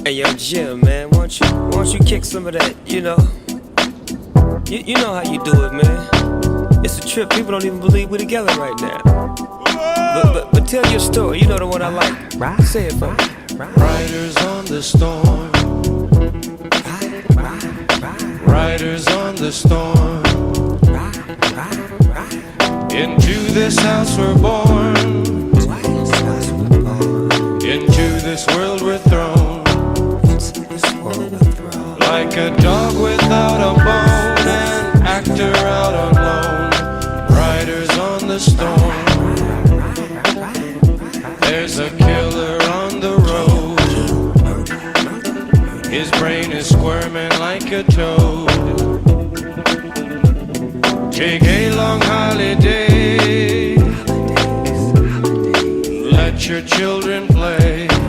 Hey yo, Jim, man, why don't you kick some of that, you know? You know how you do it, man. It's a trip, people don't even believe we're together right now. But tell your story, you know the one I like. Right. Say it for me. Riders on the storm. Riders on the storm. Into this house we're born. Into this world we're thrown. Like a dog without a bone, an actor out on loan. Riders on the storm. There's a killer on the road. His brain is squirming like a toad. Take a long holiday. Let your children